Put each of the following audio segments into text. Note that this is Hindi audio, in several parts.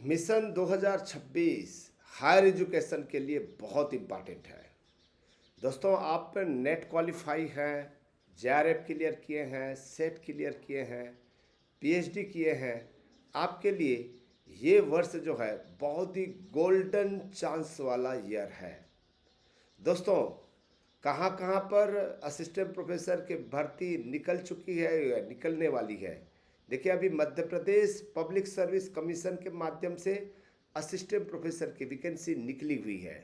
मिशन 2026 हायर एजुकेशन के लिए बहुत इम्पॉर्टेंट है। दोस्तों, आप नेट क्वालिफाई हैं, जेआरएफ क्लियर किए हैं, सेट क्लियर किए हैं, पीएचडी किए हैं, आपके लिए ये वर्ष जो है बहुत ही गोल्डन चांस वाला ईयर है। दोस्तों, कहाँ कहाँ पर असिस्टेंट प्रोफेसर की भर्ती निकल चुकी है या निकलने वाली है। देखिए, अभी Madhya Pradesh public service commission के माध्यम से असिस्टेंट प्रोफेसर की वैकेंसी निकली हुई है।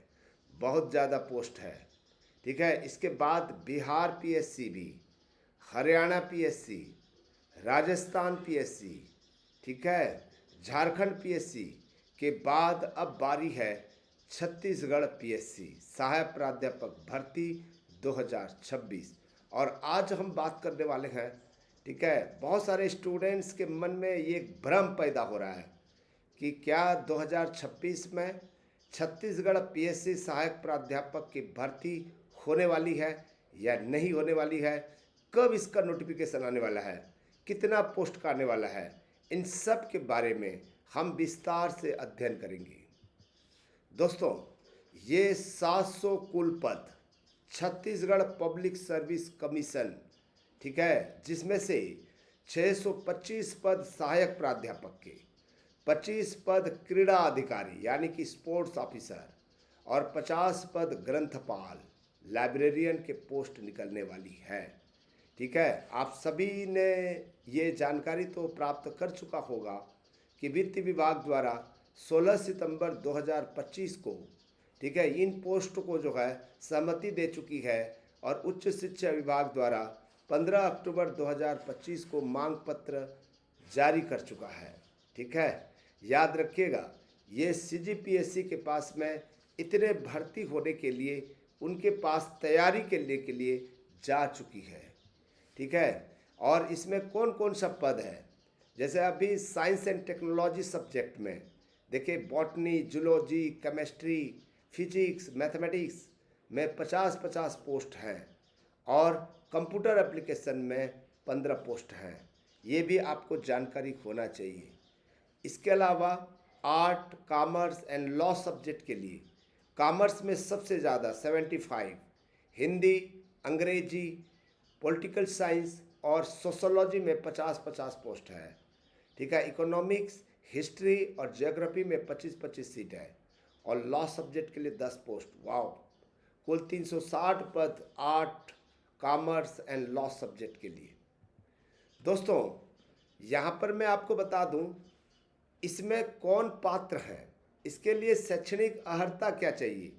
बहुत ज़्यादा पोस्ट है। ठीक है, इसके बाद बिहार पीएससी भी, हरियाणा पीएससी, राजस्थान पीएससी, ठीक है, झारखंड पीएससी के बाद अब बारी है छत्तीसगढ़ पीएससी सहायक प्राध्यापक भर्ती 2026। और आज हम बात करने वाले हैं, ठीक है, बहुत सारे स्टूडेंट्स के मन में ये भ्रम पैदा हो रहा है कि क्या 2026 में छत्तीसगढ़ पीएससी सहायक प्राध्यापक की भर्ती होने वाली है या नहीं होने वाली है, कब इसका नोटिफिकेशन आने वाला है, कितना पोस्ट का आने वाला है, इन सब के बारे में हम विस्तार से अध्ययन करेंगे। दोस्तों, ये 700 कुल पद छत्तीसगढ़ पब्लिक सर्विस कमीशन, ठीक है, जिसमें से 625 पद सहायक प्राध्यापक के, 25 पद क्रीड़ा अधिकारी यानी कि स्पोर्ट्स ऑफिसर और 50 पद ग्रंथपाल लाइब्रेरियन के पोस्ट निकलने वाली है। ठीक है, आप सभी ने ये जानकारी तो प्राप्त कर चुका होगा कि वित्त विभाग द्वारा 16 सितंबर 2025 को, ठीक है, इन पोस्ट को जो है सहमति दे चुकी है और उच्च शिक्षा विभाग द्वारा 15 अक्टूबर 2025 को मांग पत्र जारी कर चुका है। ठीक है, याद रखिएगा, ये सीजीपीएससी के पास में इतने भर्ती होने के लिए उनके पास तैयारी के लिए जा चुकी है। ठीक है, और इसमें कौन कौन सा पद है, जैसे अभी साइंस एंड टेक्नोलॉजी सब्जेक्ट में देखिए botany, zoology, chemistry, physics, mathematics में 50-50 पोस्ट हैं और कंप्यूटर एप्लीकेशन में 15 पोस्ट हैं। ये भी आपको जानकारी होना चाहिए। इसके अलावा art, commerce and law subject के लिए कॉमर्स में सबसे ज़्यादा 75, हिंदी, अंग्रेजी, पॉलिटिकल साइंस और सोशोलॉजी में 50-50 पोस्ट है। ठीक है, इकोनॉमिक्स, हिस्ट्री और ज्योग्राफी में 25-25 सीट है और लॉ सब्जेक्ट के लिए 10 पोस्ट। वाओ, कुल 360 पद art, commerce and law subject के लिए। दोस्तों, यहाँ पर मैं आपको बता दूँ इसमें कौन पात्र है, इसके लिए शैक्षणिक अर्हता क्या चाहिए,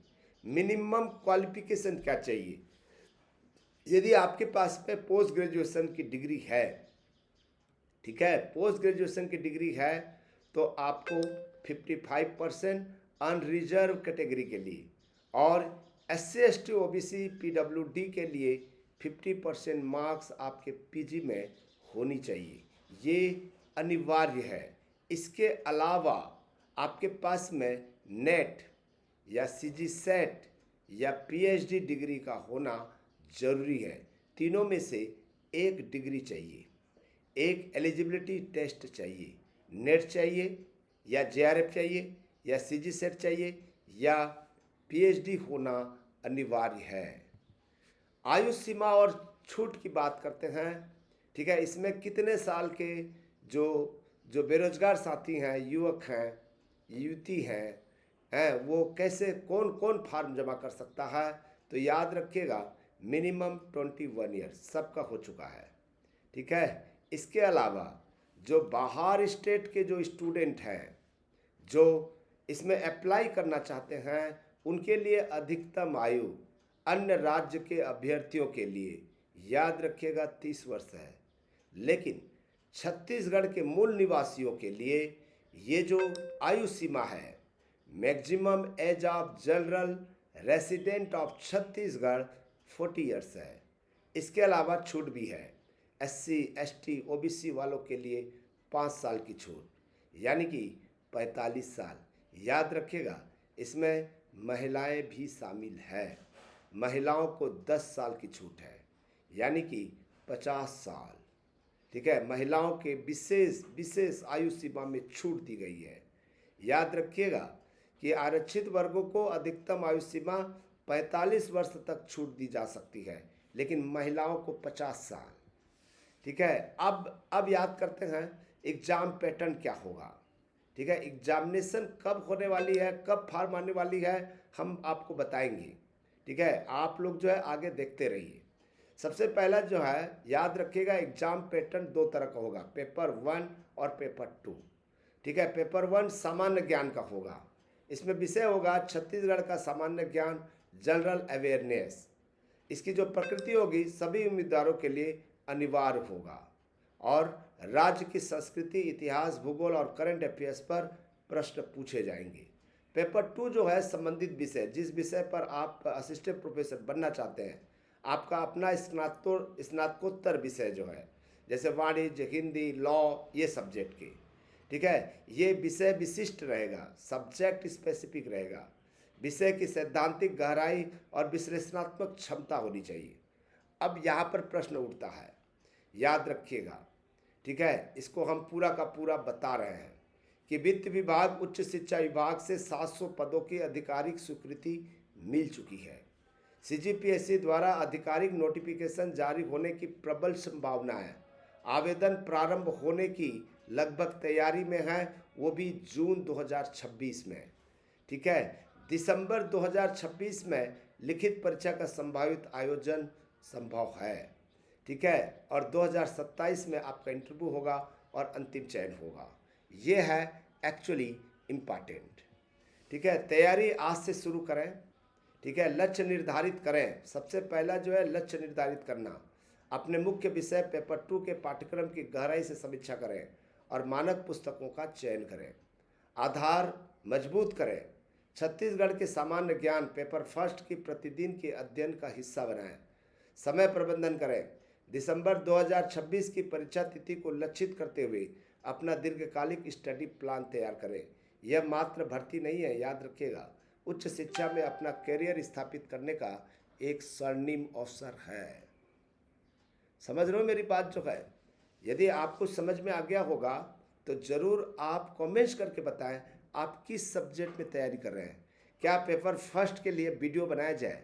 मिनिमम क्वालिफिकेशन क्या चाहिए। यदि आपके पास में पोस्ट ग्रेजुएशन की डिग्री है, ठीक है, पोस्ट ग्रेजुएशन की डिग्री है तो आपको 55% अनरिजर्व कैटेगरी के लिए और SC ST OBC PWD के लिए 50% मार्क्स आपके पीजी में होनी चाहिए। ये अनिवार्य है। इसके अलावा आपके पास में नेट या सीजी सेट या पीएचडी डिग्री का होना जरूरी है। तीनों में से एक डिग्री चाहिए, एक एलिजिबिलिटी टेस्ट चाहिए, नेट चाहिए या जेआरएफ चाहिए या सीजी सेट चाहिए या पीएचडी होना अनिवार्य है। आयु सीमा और छूट की बात करते हैं। ठीक है, इसमें कितने साल के जो जो बेरोजगार साथी हैं, युवक हैं, युवती हैं, वो कैसे कौन कौन फार्म जमा कर सकता है, तो याद रखिएगा मिनिमम 21 ईयर सबका हो चुका है। ठीक है, इसके अलावा जो बाहर स्टेट के जो स्टूडेंट हैं जो इसमें अप्लाई करना चाहते हैं उनके लिए अधिकतम आयु अन्य राज्य के अभ्यर्थियों के लिए याद रखिएगा 30 वर्ष है, लेकिन छत्तीसगढ़ के मूल निवासियों के लिए ये जो आयु सीमा है, maximum age of general resident of Chhattisgarh 40 years है। इसके अलावा छूट भी है, SC ST OBC वालों के लिए 5 साल की छूट, यानी कि 45 साल। याद रखिएगा, इसमें महिलाएं भी शामिल हैं। महिलाओं को 10 साल की छूट है, यानी कि 50 साल। ठीक है, महिलाओं के विशेष विशेष आयु सीमा में छूट दी गई है। याद रखिएगा कि आरक्षित वर्गों को अधिकतम आयु सीमा 45 वर्ष तक छूट दी जा सकती है, लेकिन महिलाओं को 50 साल। ठीक है, अब याद करते हैं एग्जाम पैटर्न क्या होगा। ठीक है, एग्जामिनेशन कब होने वाली है, कब फॉर्म आने वाली है, हम आपको बताएंगे। ठीक है, आप लोग जो है आगे देखते रहिए। सबसे पहला जो है याद रखिएगा, एग्जाम पैटर्न दो तरह का होगा, पेपर 1 और पेपर 2। ठीक है, पेपर 1 सामान्य ज्ञान का होगा। इसमें विषय होगा छत्तीसगढ़ का सामान्य ज्ञान, जनरल अवेयरनेस। इसकी जो प्रकृति होगी सभी उम्मीदवारों के लिए अनिवार्य होगा और राज्य की संस्कृति, इतिहास, भूगोल और करंट अफेयर्स पर प्रश्न पूछे जाएंगे। पेपर 2 जो है संबंधित विषय, जिस विषय पर आप असिस्टेंट प्रोफेसर बनना चाहते हैं, आपका अपना स्नातकोत्तर विषय जो है, जैसे वाणिज्य, हिंदी, लॉ, ये सब्जेक्ट के। ठीक है, ये विषय विशिष्ट रहेगा, सब्जेक्ट स्पेसिफिक रहेगा। विषय की सैद्धांतिक गहराई और विश्लेषणात्मक क्षमता होनी चाहिए। अब यहाँ पर प्रश्न उठता है, याद रखिएगा। ठीक है, इसको हम पूरा का पूरा बता रहे हैं कि वित्त विभाग, उच्च शिक्षा विभाग से 700 पदों की आधिकारिक स्वीकृति मिल चुकी है। सीजीपीएससी द्वारा आधिकारिक नोटिफिकेशन जारी होने की प्रबल संभावना है। आवेदन प्रारंभ होने की लगभग तैयारी में है, वो भी जून 2026 में। ठीक है, दिसंबर 2026 में लिखित परीक्षा का संभावित आयोजन संभव है। ठीक है, और 2027 में आपका इंटरव्यू होगा और अंतिम चयन होगा। ये है एक्चुअली इम्पॉर्टेंट। ठीक है, तैयारी आज से शुरू करें। ठीक है, लक्ष्य निर्धारित करें। सबसे पहला जो है लक्ष्य निर्धारित करना। अपने मुख्य विषय पेपर 2 के पाठ्यक्रम की गहराई से समीक्षा करें और मानक पुस्तकों का चयन करें। आधार मजबूत करें। छत्तीसगढ़ के सामान्य ज्ञान पेपर 1 की प्रतिदिन के अध्ययन का हिस्सा बनाएं। समय प्रबंधन करें। दिसंबर 2026 की परीक्षा तिथि को लक्षित करते हुए अपना दीर्घकालिक स्टडी प्लान तैयार करें। यह मात्र भर्ती नहीं है, याद रखिएगा, उच्च शिक्षा में अपना करियर स्थापित करने का एक स्वर्णिम अवसर है। समझ रहे हो मेरी बात जो है? यदि आपको समझ में आ गया होगा तो ज़रूर आप कमेंट्स करके बताएं आप किस सब्जेक्ट में तैयारी कर रहे हैं। क्या पेपर 1 के लिए वीडियो बनाया जाए?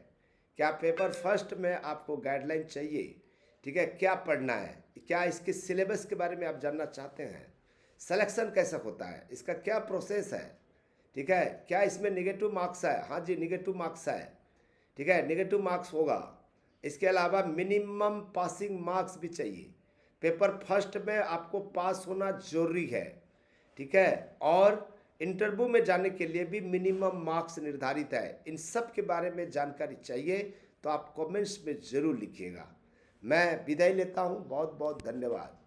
क्या पेपर 1 में आपको गाइडलाइन चाहिए? ठीक है, क्या पढ़ना है? क्या इसके सिलेबस के बारे में आप जानना चाहते हैं? सिलेक्शन कैसा होता है? इसका क्या प्रोसेस है? ठीक है, क्या इसमें नेगेटिव मार्क्स है? हाँ जी, नेगेटिव मार्क्स है। ठीक है, नेगेटिव मार्क्स होगा। इसके अलावा मिनिमम पासिंग मार्क्स भी चाहिए। पेपर 1 में आपको पास होना जरूरी है। ठीक है, और इंटरव्यू में जाने के लिए भी मिनिमम मार्क्स निर्धारित है। इन सब के बारे में जानकारी चाहिए तो आप कमेंट्स में ज़रूर लिखिएगा। मैं विदाई लेता हूँ, बहुत बहुत धन्यवाद।